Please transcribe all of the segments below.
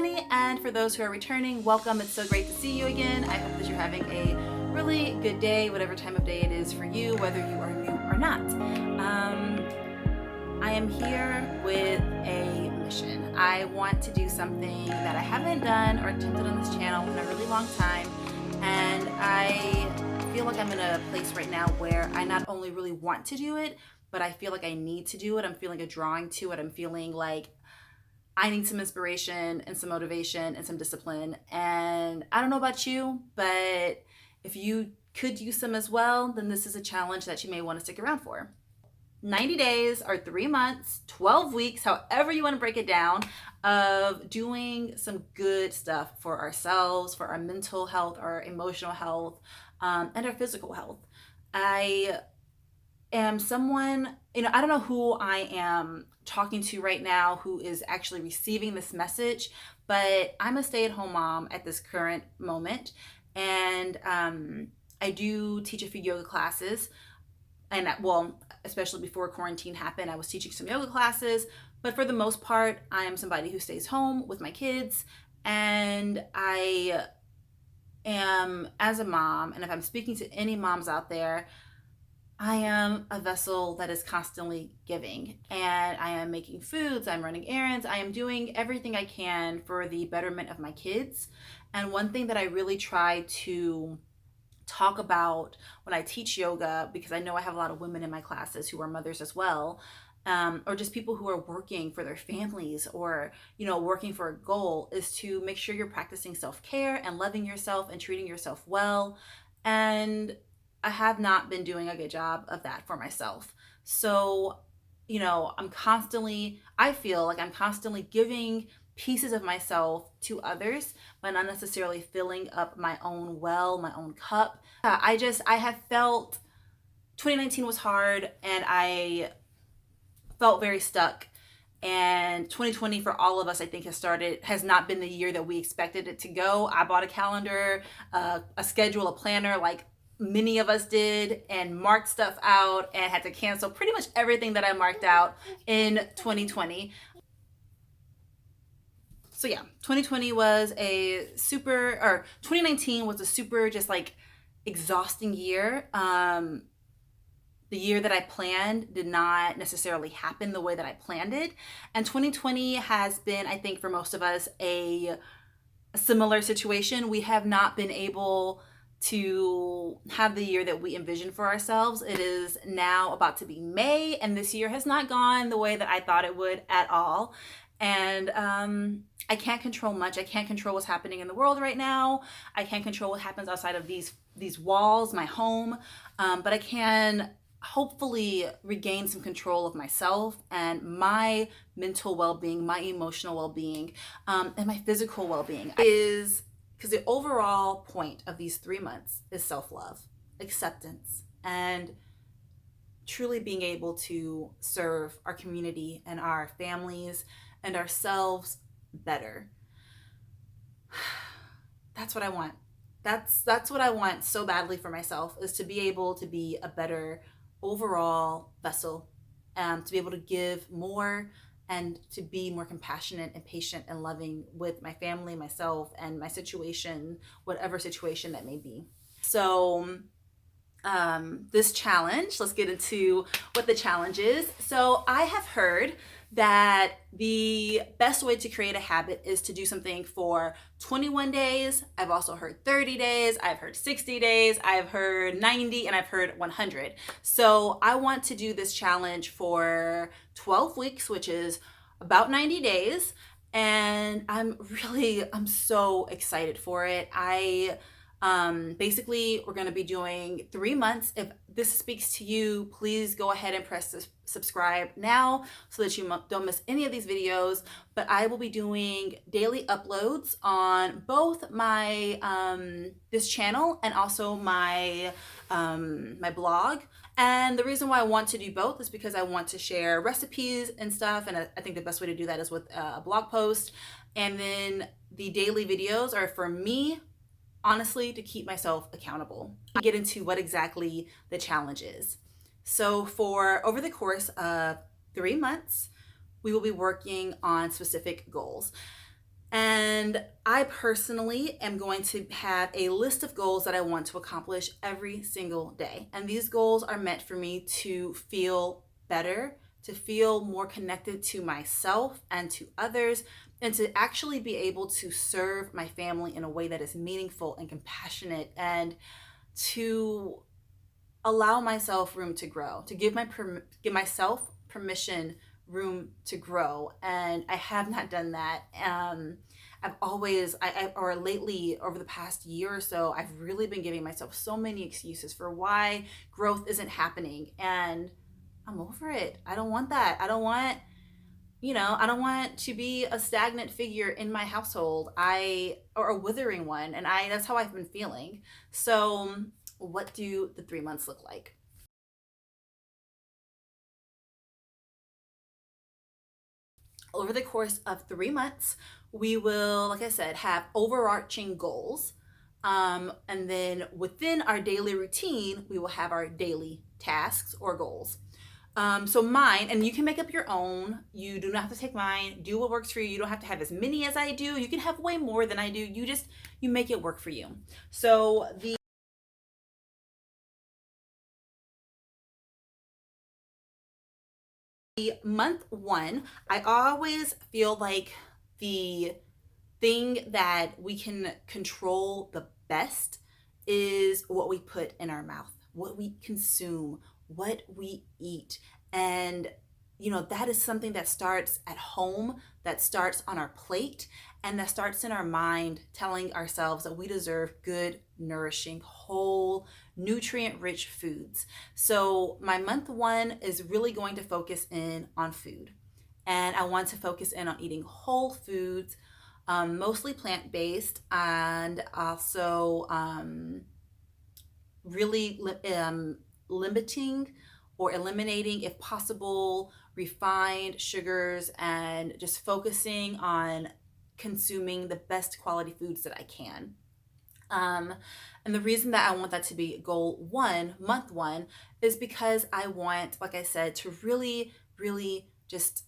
family, and for those who are returning, welcome. It's so great to see you again. I hope that you're having a really good day, whatever time of day it is for you, whether you are new or not. I am here with a mission. I want to do something that I haven't done or attempted on this channel in a really long time, and I feel like I'm in a place right now where I not only really want to do it, but I feel like I need to do it. I'm feeling a drawing to it. I'm feeling like I need some inspiration and some motivation and some discipline. And I don't know about you, but if you could use some as well, then this is a challenge that you may want to stick around for. 90 days or 3 months, 12 weeks, however you want to break it down, of doing some good stuff for ourselves, for our mental health, our emotional health, and our physical health. I am someone, I don't know who I am talking to right now who is actually receiving this message, but I'm a stay-at-home mom at this current moment, and I do teach a few yoga classes, and especially before quarantine happened, I was teaching some yoga classes, but for the most part, I am somebody who stays home with my kids, and I am, as a mom, and if I'm speaking to any moms out there, I am a vessel that is constantly giving, and I am making foods, I'm running errands, I am doing everything I can for the betterment of my kids. And one thing that I really try to talk about when I teach yoga, because I know I have a lot of women in my classes who are mothers as well, or just people who are working for their families or, working for a goal, is to make sure you're practicing self-care and loving yourself and treating yourself well. And I have not been doing a good job of that for myself. So, I feel like I'm constantly giving pieces of myself to others, but not necessarily filling up my own well, my own cup. I have felt 2019 was hard, and I felt very stuck. And 2020 for all of us, I think, has not been the year that we expected it to go. I bought a calendar, a schedule, a planner, like many of us did, and marked stuff out and had to cancel pretty much everything that I marked out in 2020. So yeah, 2019 was a super just like exhausting year. The year that I planned did not necessarily happen the way that I planned it. And 2020 has been, I think, for most of us, a similar situation. We have not been able to have the year that we envisioned for ourselves. It is now about to be May, and this year has not gone the way that I thought it would at all. And I can't control much. I can't control what's happening in the world right now. I can't control what happens outside of these walls, my home. But I can hopefully regain some control of myself and my mental well-being, my emotional well-being, and my physical well-being. Because the overall point of these 3 months is self-love, acceptance, and truly being able to serve our community and our families and ourselves better. That's what I want. That's what I want so badly for myself, is to be able to be a better overall vessel, to be able to give more and to be more compassionate and patient and loving with my family, myself, and my situation, whatever situation that may be. So this challenge, let's get into what the challenge is. So I have heard that the best way to create a habit is to do something for 21 days. I've also heard 30 days, I've heard 60 days, I've heard 90, and I've heard 100. So I want to do this challenge for 12 weeks, which is about 90 days. And I'm so excited for it. Basically, we're going to be doing 3 months. If this speaks to you, please go ahead and press subscribe now so that you don't miss any of these videos. But I will be doing daily uploads on both my this channel and also my my blog. And the reason why I want to do both is because I want to share recipes and stuff, and I think the best way to do that is with a blog post. And then the daily videos are for me, honestly, to keep myself accountable. I get into what exactly the challenge is. So for over the course of 3 months, we will be working on specific goals. And I personally am going to have a list of goals that I want to accomplish every single day. And these goals are meant for me to feel better, to feel more connected to myself and to others, and to actually be able to serve my family in a way that is meaningful and compassionate, and to allow myself room to grow, to give myself permission room to grow. And I have not done that. I've always, or lately over the past year or so, I've really been giving myself so many excuses for why growth isn't happening. And I'm over it. I don't want that. I don't want to be a stagnant figure in my household. Or a withering one. And that's how I've been feeling. So, what do the 3 months look like? Over the course of 3 months, we will, like I said, have overarching goals. And then within our daily routine, we will have our daily tasks or goals. So mine, and you can make up your own. You do not have to take mine. Do what works for you. You don't have to have as many as I do. You can have way more than I do. You make it work for you. So the month one, I always feel like the thing that we can control the best is what we put in our mouth, what we consume, what we eat. And, that is something that starts at home, that starts on our plate, and that starts in our mind, telling ourselves that we deserve good, nourishing, whole, nutrient rich foods. So, my month one is really going to focus in on food. And I want to focus in on eating whole foods, mostly plant based, and also really limiting or eliminating, if possible, refined sugars, and just focusing on consuming the best quality foods that I can. Um, and the reason that I want that to be goal one, month one, is because I want, like I said, to really, really just,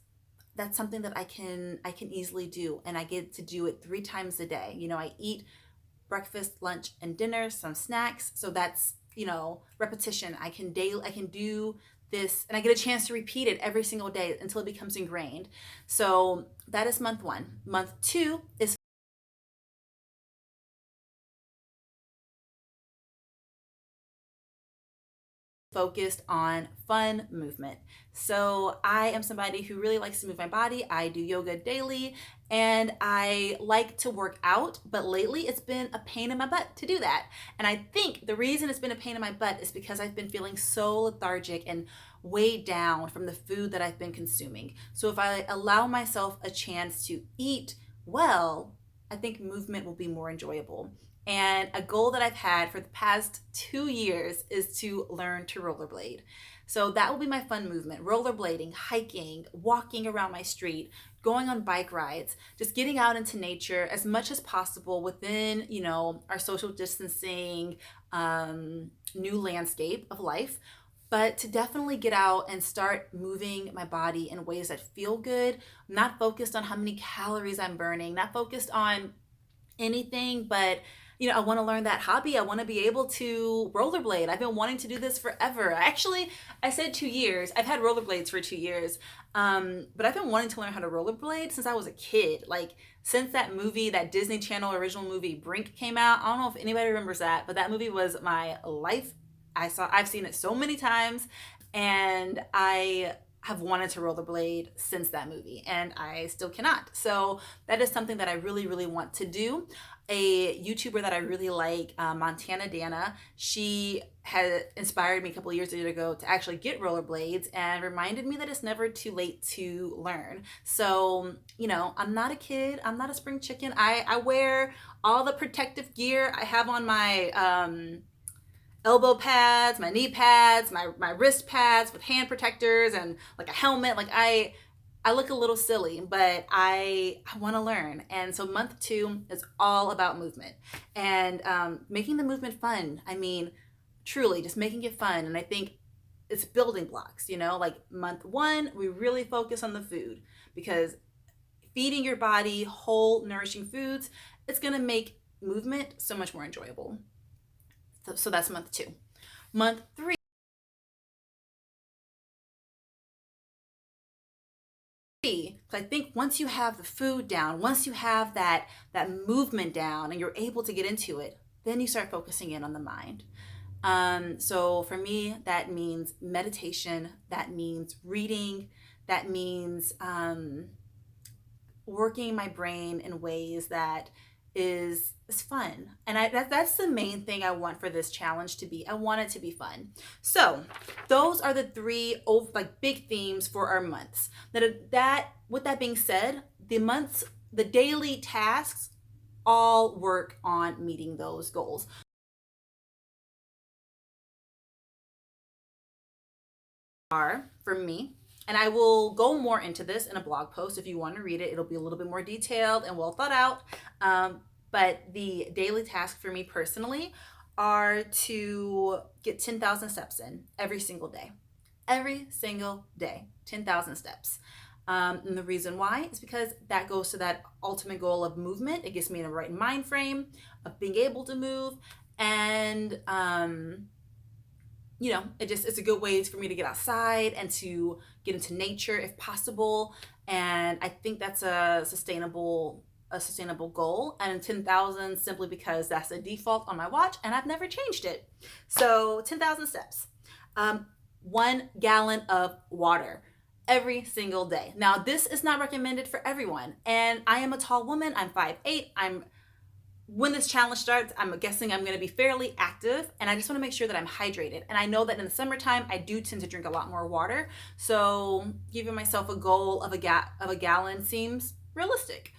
that's something that I can easily do, and I get to do it 3 times a day. I eat breakfast, lunch, and dinner, some snacks. So that's, repetition. I can do this, and I get a chance to repeat it every single day until it becomes ingrained. So that is month one. Month two is focused on fun movement. So I am somebody who really likes to move my body. I do yoga daily, and I like to work out, but lately it's been a pain in my butt to do that. And I think the reason it's been a pain in my butt is because I've been feeling so lethargic and weighed down from the food that I've been consuming. So if I allow myself a chance to eat well, I think movement will be more enjoyable. And a goal that I've had for the past 2 years is to learn to rollerblade. So that will be my fun movement: rollerblading, hiking, walking around my street, going on bike rides, just getting out into nature as much as possible within, our social distancing, new landscape of life. But to definitely get out and start moving my body in ways that feel good, not focused on how many calories I'm burning, not focused on anything, but I want to learn that hobby. I want to be able to rollerblade. I've been wanting to do this forever. Actually, I said 2 years. I've had rollerblades for 2 years. But I've been wanting to learn how to rollerblade since I was a kid. Like, since that movie, that Disney Channel original movie Brink came out. I don't know if anybody remembers that, but that movie was my life. I've seen it so many times, and I have wanted to rollerblade since that movie, and I still cannot. So that is something that I really, really want to do. A YouTuber that I really like, Montana Dana, she had inspired me a couple of years ago to actually get rollerblades, and reminded me that it's never too late to learn. So, I'm not a kid. I'm not a spring chicken. I wear all the protective gear. I have on my elbow pads, my knee pads, my wrist pads with hand protectors, and like a helmet. Like, I look a little silly, but I want to learn. And so month two is all about movement, and making the movement fun. I mean, truly just making it fun. And I think it's building blocks, like month one, we really focus on the food, because feeding your body whole, nourishing foods, it's going to make movement so much more enjoyable. So that's month 2. Month 3, I think once you have the food down, once you have that movement down and you're able to get into it, then you start focusing in on the mind. So for me, that means meditation, that means reading, that means working my brain in ways that is fun. And that's the main thing I want for this challenge to be. I want it to be fun. So those are the 3 like big themes for our months. That with that being said, the daily tasks all work on meeting those goals. Are for me, and I will go more into this in a blog post if you want to read it. It'll be a little bit more detailed and well thought out. But the daily task for me personally are to get 10,000 steps in every single day. Every single day, 10,000 steps. And the reason why is because that goes to that ultimate goal of movement. It gets me in the right mind frame of being able to move, and it's a good way for me to get outside and to get into nature if possible. And I think that's a sustainable goal. And 10,000 simply because that's a default on my watch and I've never changed it. So 10,000 steps. 1 gallon of water every single day. Now, this is not recommended for everyone. And I am a tall woman. I'm 5'8". When this challenge starts, I'm guessing I'm going to be fairly active, and I just want to make sure that I'm hydrated. And I know that in the summertime, I do tend to drink a lot more water. So giving myself a goal of a gallon seems realistic.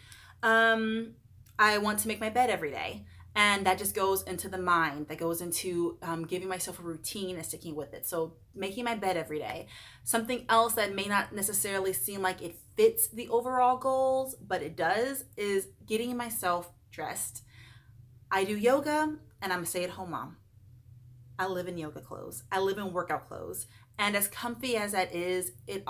I want to make my bed every day. And that just goes into the mind. That goes into giving myself a routine and sticking with it. So making my bed every day. Something else that may not necessarily seem like it fits the overall goals, but it does, is getting myself dressed. I do yoga, and I'm a stay-at-home mom. I live in yoga clothes. I live in workout clothes. And as comfy as that is, I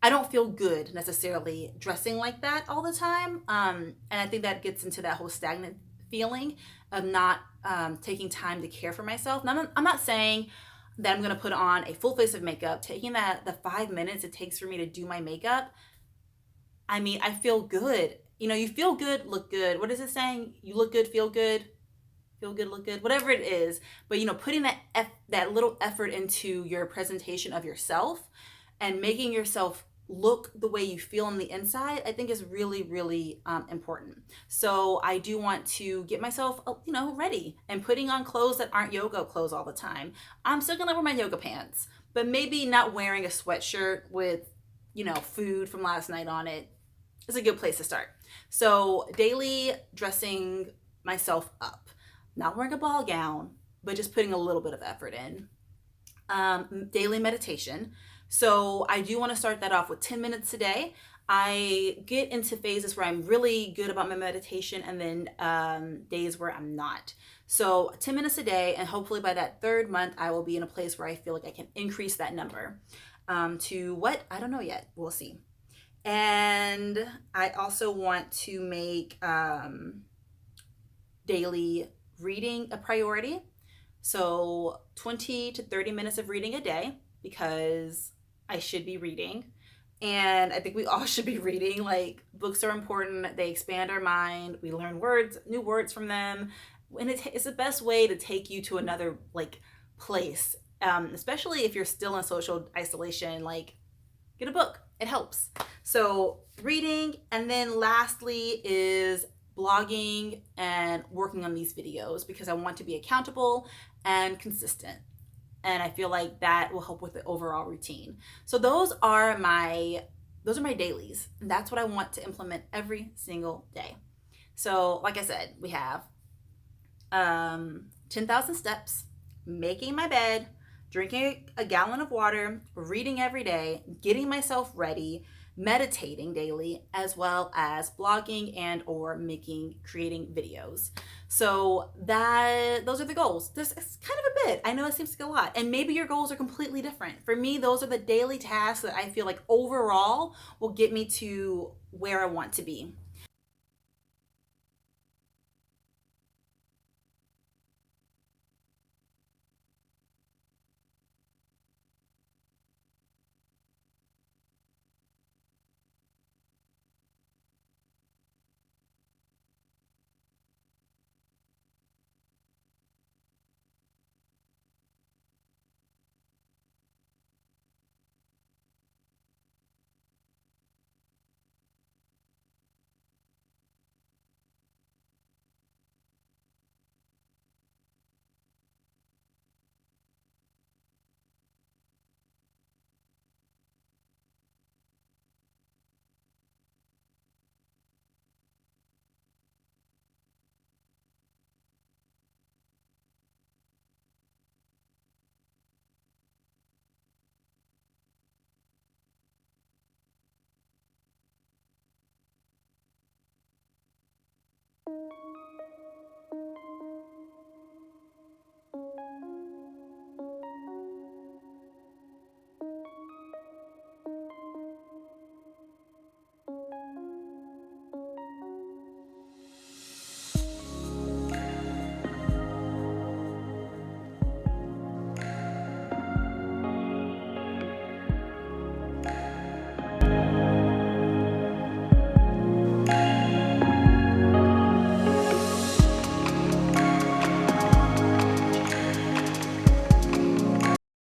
don't feel good necessarily dressing like that all the time. And I think that gets into that whole stagnant feeling of not taking time to care for myself. Now, I'm not saying that I'm going to put on a full face of makeup. Taking the 5 minutes it takes for me to do my makeup, I mean, I feel good. You feel good, look good. What is it saying? You look good, feel good, look good, whatever it is. But putting that little effort into your presentation of yourself and making yourself look the way you feel on the inside, I think is really, really important. So I do want to get myself, ready and putting on clothes that aren't yoga clothes all the time. I'm still gonna wear my yoga pants, but maybe not wearing a sweatshirt with, food from last night on it is a good place to start. So daily dressing myself up, not wearing a ball gown, but just putting a little bit of effort in. Daily meditation. So I do want to start that off with 10 minutes a day. I get into phases where I'm really good about my meditation, and then days where I'm not. So 10 minutes a day, and hopefully by that 3rd month, I will be in a place where I feel like I can increase that number to what? I don't know yet. We'll see. And I also want to make daily reading a priority. So 20 to 30 minutes of reading a day, because I should be reading. And I think we all should be reading. Like, books are important. They expand our mind. We learn new words from them. And it's the best way to take you to another place, especially if you're still in social isolation. Get a book. It helps. So reading, and then lastly is blogging and working on these videos, because I want to be accountable and consistent. And I feel like that will help with the overall routine. So those are my dailies. And that's what I want to implement every single day. So like I said, we have 10,000 steps, making my bed, drinking a gallon of water, reading every day, getting myself ready, meditating daily, as well as blogging and or creating videos. So those are the goals. This is kind of a bit. I know it seems like a lot. And maybe your goals are completely different. For me, those are the daily tasks that I feel like overall will get me to where I want to be.